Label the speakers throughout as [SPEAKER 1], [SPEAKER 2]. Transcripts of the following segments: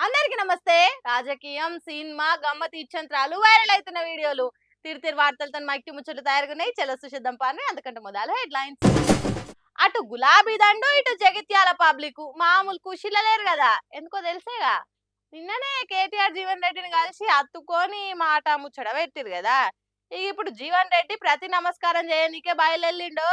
[SPEAKER 1] అందరికి నమస్తే. రాజకీయం, సినిమా, గమ్మత్ ఇచ్చంత్రాలు, వైరల్ అవుతున్న వీడియోలు, తిరితిరి వార్తలతో మైక్కి ముచ్చట్లు తయారుగున్నాయి. చలో చూసేద్దాం పాని. అందుకంటే మొదలు హెడ్లైన్స్. అటు గులాబీ దండు, ఇటు జగిత్యాల పబ్లిక్ మామూలు ఖుషీలో లేరు కదా. ఎందుకో తెలిసేగా, నిన్ననే కేటీఆర్ జీవన్ రెడ్డిని కలిసి అత్తుకొని మాట ముచ్చట పెట్టిరు కదా. ఇప్పుడు జీవన్ రెడ్డి ప్రతి నమస్కారం చేయనీకే బయలుదేరిండో.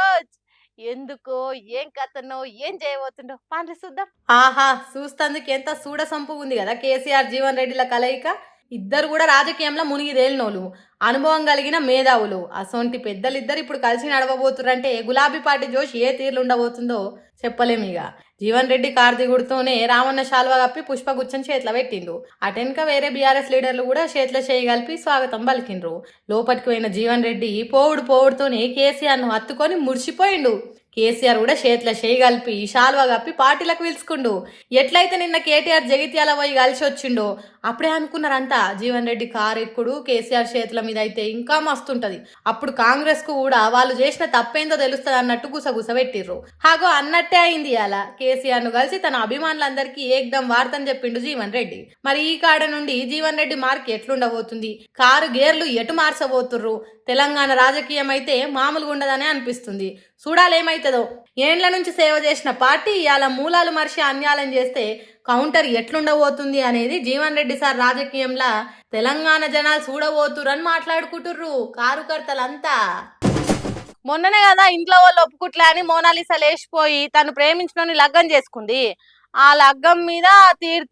[SPEAKER 1] ఎందుకో, ఏం కథనో, ఏం చేయబోతుండో పాండ్రి చూద్దాం. ఆహా, చూస్తందుకు ఎంత సూడ సంపు ఉంది కదా కేసీఆర్ జీవన్ రెడ్డిల కలయిక. ఇద్దరు కూడా రాజకీయంలో మునిగి తేలినోళ్ళు, అనుభవం కలిగిన మేధావులు. అసొంటి పెద్దలిద్దరు ఇప్పుడు కలిసి నడవబోతురంటే గులాబీ పార్టీ జోష్ ఏ తీర్లు ఉండబోతుందో చెప్పలేమిగ. జీవన్ రెడ్డి కార్తీగుడితోనే రామన్న శాల్వా కప్పి పుష్పగుచ్చం చేతిలో పెట్టిండు. అటెన్క వేరే బీఆర్ఎస్ లీడర్లు కూడా చేతిలో చేయి కలిపి స్వాగతం పలికిండ్రు. లోపలికి పోయిన జీవన్ రెడ్డి పోవుడుతోనే కేసీఆర్ను హత్తుకొని మురిసిపోయిండు. కేసీఆర్ కూడా చేతిలో చేయి కలిపి శాల్వా కప్పి పార్టీలకు పిలుచుకుండు. ఎట్లయితే నిన్న కేటీఆర్ జగిత్యాల పోయి కలిసి వచ్చిండో అప్పుడే అనుకున్నారంతా జీవన్ రెడ్డి కారు ఎక్కుడు కేసీఆర్ చేతుల మీద అయితే ఇంకా మస్తుంటది. అప్పుడు కాంగ్రెస్ కు కూడా వాళ్ళు చేసిన తప్పేందో తెలుస్తుంది అన్నట్టు గుసగుస పెట్టిర్రు. హాగో అన్నట్టే అయింది. అలా కేసీఆర్ ను కలిసి తన అభిమానులందరికీ ఏకదం వార్తని చెప్పిండు జీవన్ రెడ్డి. మరి ఈ కాడ నుండి జీవన్ రెడ్డి మార్క్ ఎట్లుండబోతుంది, కారు గేర్లు ఎటు మార్చబోతుర్రు, తెలంగాణ రాజకీయం అయితే మామూలుగా ఉండదనే అనిపిస్తుంది. చూడాలేమైతుందో. ఏండ్ల నుంచి సేవ చేసిన పార్టీ ఇవాళ మూలాలు మర్చి అన్యాయం చేస్తే కౌంటర్ ఎట్లుండబోతుంది అనేది జీవన్ రెడ్డి సార్ రాజకీయంలా తెలంగాణ జనాలు చూడబోతురని మాట్లాడుకుంటుర్రు కారుకర్తలంతా. మొన్ననే కదా ఇంట్లో వాళ్ళు ఒప్పుకుట్లే అని మోనాలిసా లేచిపోయి తను ప్రేమించుకొని లగ్గం చేసుకుంది. ఆ లగ్గం మీద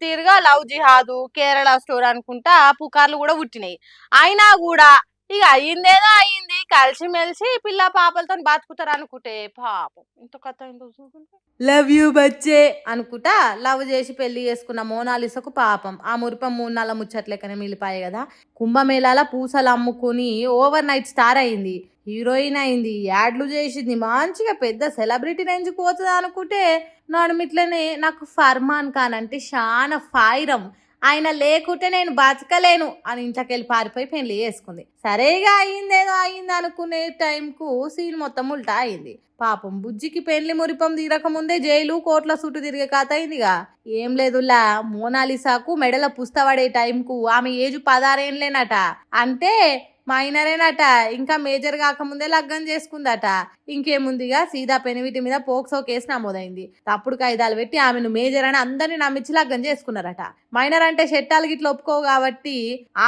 [SPEAKER 1] తీరుగా లవ్ జిహాదు, కేరళ స్టోర్ అనుకుంటా పుకార్లు కూడా పుట్టినాయి. అయినా కూడా ఇక అయ్యిందేదో అయ్యింది, కలిసిమెలిసి పిల్ల పాపలతో బతుకుతారు అనుకుంటే పాపం ఇంత కథ ఏందో చూసుకుంటే. లవ్ యూ బచ్చే అనుకుంటా లవ్ చేసి పెళ్లి చేసుకున్న మోనాలిసాకు పాపం ఆ మురిపం 3 నెలల ముచ్చట్లెక్కనే మిలిపాయి కదా. కుంభమేళాల పూసలు అమ్ముకుని ఓవర్ నైట్ స్టార్ అయింది, హీరోయిన్ అయింది, యాడ్లు చేసింది, మంచిగా పెద్ద సెలబ్రిటీ రేంజ్ పోతుంది అనుకుంటే నడుమిట్లనే నాకు ఫర్మాన్ ఖాన్ అంటే చాలా ఫైరం, ఆయన లేకుంటే నేను బతకలేను అని ఇంట్లోకెళ్ళి పారిపోయి పెళ్లి చేసుకుంది. సరేగా అయ్యిందేదో అయ్యింది అనుకునే టైంకు సీన్ మొత్తం ఉల్టా అయింది. పాపం బుజ్జికి పెళ్లి మురిపం తీరకముందే జైలు కోట్ల చుట్టూ తిరిగే కథ అయిందిగా. ఏం లేదులా, మోనాలిసాకు మెడల పుస్తపడే టైంకు ఆమె ఏజ్ 16 ఏళ్ళేనట. అంటే మైనరేనట, ఇంకా మేజర్ కాకముందే లగ్గం చేసుకుందట. ఇంకేముందిగా సీదా పెనివిటి మీద పోక్సో కేసు నమోదైంది. తప్పుడు కాయిదాలు పెట్టి ఆమెను మేజర్ అని అందరినీ నమ్మించి లగ్గం చేసుకున్నారట. మైనర్ అంటే చట్టాలు గిట్ల ఒప్పుకోవు కాబట్టి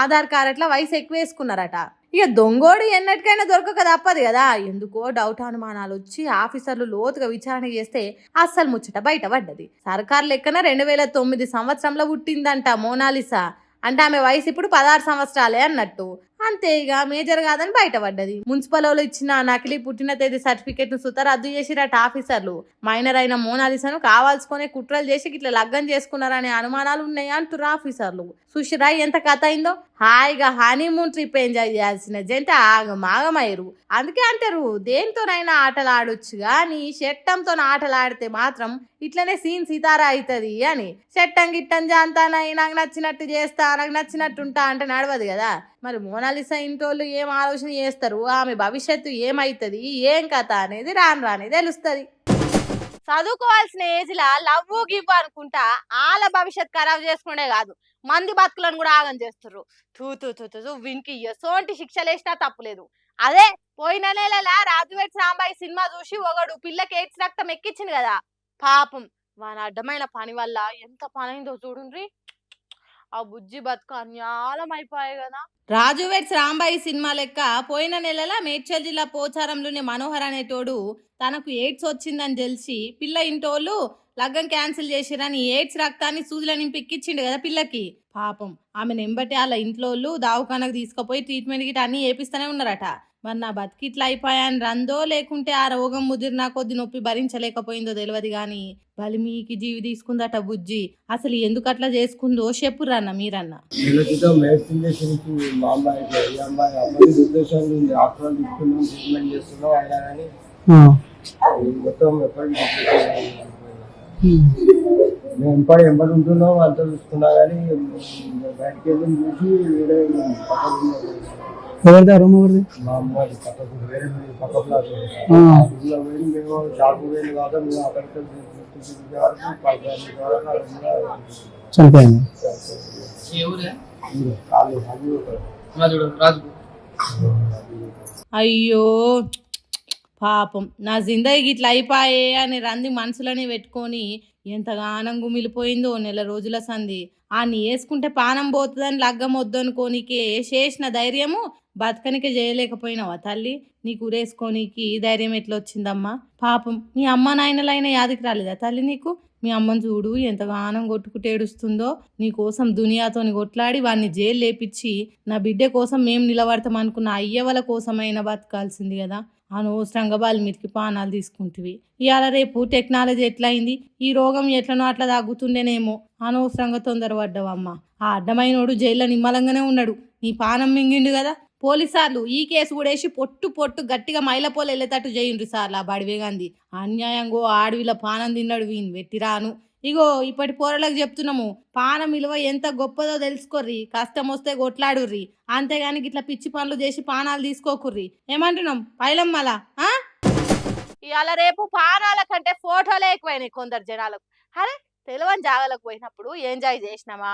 [SPEAKER 1] ఆధార్ కార్డుల వయసు ఎక్కువ వేసుకున్నారట. ఇక దొంగోడు ఎన్నటికైనా దొరకక తప్పదు కదా. ఎందుకో డౌట్ అనుమానాలు వచ్చి ఆఫీసర్లు లోతుగా విచారణ చేస్తే అస్సలు ముచ్చట బయటపడ్డది. సర్కార్ లెక్కన 2009 సంవత్సరంలో పుట్టిందంట మోనాలిసా. అంటే ఆమె వయసు ఇప్పుడు 16 సంవత్సరాలే అన్నట్టు. అంతే, ఇక మేజర్ కాదని బయటపడ్డది. మున్సిపల్ వాళ్ళు ఇచ్చిన నకిలీ పుట్టిన తేదీ సర్టిఫికేట్ ను సుత రద్దు చేసిరట ఆఫీసర్లు. మైనర్ అయిన మోనాలిసాను కావాల్సుకునే కుట్రలు చేసి ఇట్లా లగ్గం చేసుకున్నారనే అనుమానాలు ఉన్నాయి అంటారు ఆఫీసర్లు. సుషిరా ఎంత కథ అయిందో. హాయిగా హనీమూన్ ట్రిప్ ఎంజాయ్ చేయాల్సిన జంట ఆగమాగమయ్యారు. అందుకే అంటారు దేనితోనైనా ఆటలు ఆడొచ్చు కానీ చట్టంతో ఆటలు ఆడితే మాత్రం ఇట్లనే సీన్ సితారా అవుతుంది అని. చట్టం గిట్టం జాంతానై నాకు నచ్చినట్టు చేస్తా, నాకు నచ్చినట్టు ఉంటా అంటే నడవదు కదా. మరి మోనాలిసా ఇంటోళ్ళు ఏం ఆలోచన చేస్తారు, ఆమె భవిష్యత్తు ఏమైతుంది, ఏం కథ అనేది రాని తెలుస్తుంది. చదువుకోవాల్సిన ఏజ్లా లవ్ గివ్ అనుకుంటా వాళ్ళ భవిష్యత్ ఖరాబ్ చేసుకునే కాదు, మంది బతుకులను కూడా ఆగం చేస్తుర్రు. తూ వీనికి ఎసోంటి శిక్షలు వేసినా తప్పులేదు. అదే పోయిన నెలలా రాజువేట్స్ రాంబాయి సినిమా చూసి ఒకడు పిల్లకి ఎయిడ్స్ రక్తం ఎక్కించింది కదా. పాపం వాని అడ్డమైన పని వల్ల ఎంత పనైందో చూడుండ్రి. ఆ బుజ్జి బతుకు అన్యాలం అయిపోయాయి కదా. రాజువేట్స్ రాంబాయి సినిమా లెక్క పోయిన నెలల మేడ్చల్ జిల్లా పోచారంలోని మనోహర్ అనేటోడు తనకు ఎయిడ్స్ వచ్చిందని తెలిసి పిల్ల ఇంటోళ్ళు లగ్గం క్యాన్సిల్ చేసిరని ఎయిడ్స్ రక్తాన్ని సూదుల నింపి ఎక్కిచ్చిండు కదా పిల్లకి. పాపం ఆమె నెంబటి వాళ్ళ ఇంట్లో దావఖానకు తీసుకుపోయి ట్రీట్మెంట్ గిట్ట అన్ని చేపిస్తూనే ఉన్నారట. మరి నా బతికి ఇట్లా అయిపోయాను రందో లేకుంటే ఆ రోగం ముదిరినా కొద్ది నొప్పి భరించలేకపోయిందో తెలియదు గాని బలిమీకి జీవి తీసుకుందట బుజ్జి. అసలు ఎందుకు అట్లా చేసుకుందో చెప్పురన్న మీరన్న.
[SPEAKER 2] ఎంపడి ఎంబడి ఉంటున్నాం అంతా చూసుకున్నా కానీ బయటకి వెళ్ళి చూసి ఎవరిది ఆ రూమ్ ఎవరిది?
[SPEAKER 3] మా అమ్మాయి పక్కకు వేరే పక్క ప్లాట్
[SPEAKER 2] ఆ,
[SPEAKER 3] ఇంట్లో వేడి మేము షాపు వేడి కాక మేము అక్కడికి
[SPEAKER 2] చనిపోయింది.
[SPEAKER 1] అయ్యో పాపం నా జిందగీ ఇట్లా అయిపోయే అని రంది మనసులోనే పెట్టుకొని ఎంతగానం గుమిలిపోయిందో నెల రోజుల సంధి ఆన్ని వేసుకుంటే పానం పోతుందని లగ్గం వద్దనుకోనికే చేసిన ధైర్యము బతకనికే చేయలేకపోయినావా తల్లి? నీకు ఉరేసుకోనికి ధైర్యం ఎట్లా వచ్చిందమ్మా? పాపం మీ అమ్మ నాయనలైన యాదికి రాలేదా తల్లి నీకు? మీ అమ్మని చూడు ఎంతగానం కొట్టుకుంటూ ఏడుస్తుందో. నీ కోసం దునియాతోని కొట్లాడి వాడిని జైలు లేపించి నా బిడ్డ కోసం మేము నిలబడతాం అనుకున్న అయ్యవల కోసమైనా బతకాల్సింది కదా. అనవసరంగా వాళ్ళ మీదకి పానాలు తీసుకుంటువి. ఇవాళ రేపు టెక్నాలజీ ఎట్లయింది, ఈ రోగం ఎట్లనో అట్లా తగ్గుతుండేనేమో. అనవసరంగా తొందరపడ్డావమ్మా. ఆ అడ్డమైనోడు జైల్లో నిమ్మలంగానే ఉన్నాడు, నీ పానం మింగిండు కదా. పోలీసార్లు ఈ కేసు కూడా వేసి పొట్టు పొట్టు గట్టిగా మైలపోలు వెళ్ళేటట్టు చేయండి సార్లు. ఆ బడివేగాంది అన్యాయంగా ఆడవిల పానం తిన్నాడు, వీని వెట్టిరాను. ఇగో ఇప్పటి పోరలకు చెప్తున్నాము, పానం విలువ ఎంత గొప్పదో తెలుసుకోర్రి. కష్టం వస్తే కొట్లాడుర్రి, అంతేగాని ఇట్లా పిచ్చి పనులు చేసి పానాలు తీసుకోకుర్రి. ఏమంటున్నాం పైలమ్మలా? ఇవాళ రేపు పానాల కంటే ఫోటోలే ఎక్కువైనాయి కొందరు జనాలకు. అరే తెలివని జాగాలకు పోయినప్పుడు ఎంజాయ్ చేసినామా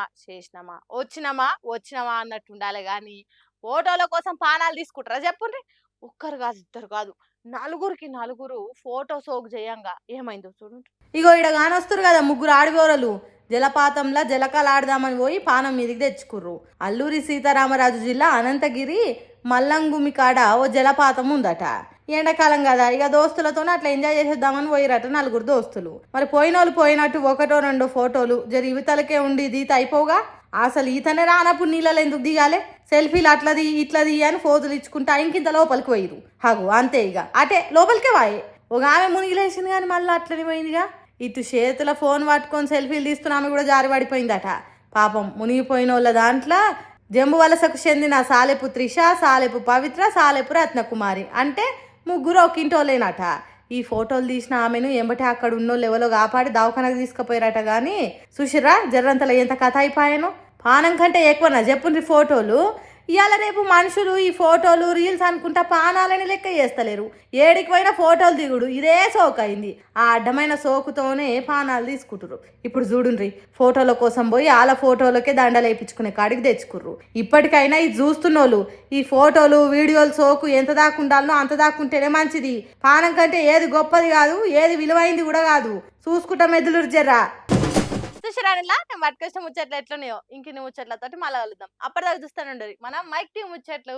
[SPEAKER 1] వచ్చినామా అన్నట్టు ఉండాలి కానీ ఫోటోల కోసం పానాలు తీసుకుంటారా చెప్పుండ్రి? ఒక్కరు కాదు ఇద్దరు కాదు, నలుగురికి నలుగురు ఫోటో సోకు చేయంగా ఏమైందో చూడండి. ఇగో ఈడ కానొస్తారు కదా ముగ్గురు ఆడిపోరలు, జలపాతంలో జలకాలు ఆడదామని పోయి పానం మీదకి తెచ్చుకుర్రు. అల్లూరి సీతారామరాజు జిల్లా అనంతగిరి మల్లంగుమి కాడ ఓ జలపాతం ఉందట. ఎండాకాలం కదా, ఇక దోస్తులతో అట్లా ఎంజాయ్ చేసేద్దామని పోయిరట నలుగురు దోస్తులు. మరి పోయిన వాళ్ళు పోయినట్టు ఒకటో రెండో ఫోటోలు జరి ఇవతలకే ఉండి దీత అయిపోగా, అసలు ఈతనే రానప్పుడు నీళ్ళలో ఎందుకు దిగాలి? సెల్ఫీలు అట్లది ఇట్లది అని ఫోజులు ఇచ్చుకుంటా ఇంకింత లోపలికి పోయిరు. హగు అంతే, ఇక అటే లోపలికే వాయే. ఒక ఆమె మునిగిలేసింది కానీ మళ్ళీ అట్లనే పోయిందిగా. ఇటు చేతుల ఫోన్ పట్టుకొని సెల్ఫీలు తీస్తున్న ఆమె కూడా జారి పడిపోయిందట. పాపం మునిగిపోయిన వాళ్ళ దాంట్లో జంబు వలసకు చెందిన సాలెపు త్రిష, సాలెపు పవిత్ర, సాలెపు రత్నకుమారి అంటే ముగ్గురు ఒక ఇంటోలేనట. ఈ ఫోటోలు తీసిన ఆమెను ఎంబటే అక్కడ ఉన్నోళ్ళు ఎవరో కాపాడి దవాఖానకు తీసుకుపోయారట. కానీ సుషిరా జర్రంతలో ఎంత కథ అయిపోయాను. పానం కంటే ఎక్కువనా చెప్పుండ్రి ఫోటోలు. ఇవాళ రేపు మనుషులు ఈ ఫోటోలు రీల్స్ అనుకుంటా పానాలని లెక్క చేస్తలేరు. ఏడికి పోయినా ఫోటోలు దిగుడు ఇదే సోకు అయింది. ఆ అడ్డమైన సోకుతోనే పానాలు తీసుకుంటురు. ఇప్పుడు చూడుండ్రి, ఫోటోల కోసం పోయి వాళ్ళ ఫోటోలకే దండలు వేయించుకునే కాడికి తెచ్చుకుర్రు. ఇప్పటికైనా ఇది చూస్తున్నోళ్ళు ఈ ఫోటోలు వీడియోలు సోకు ఎంత దాకుండాలనో అంత దాక్కుంటేనే మంచిది. పానం కంటే ఏది గొప్పది కాదు, ఏది విలువైంది కూడా కాదు. చూసుకుంటా మెదులురు జర్రా. చూసిరానిలా నేను పట్టుకొచ్చిన ముచ్చట్లు ఎట్లున్నాయో ఇంకిన్ని ముచ్చట్లతోటి మళ్ళీ కలుద్దాం. అప్పటిదాకా చూస్తానుండరు మనం మైక్ టీ ముచ్చట్లు.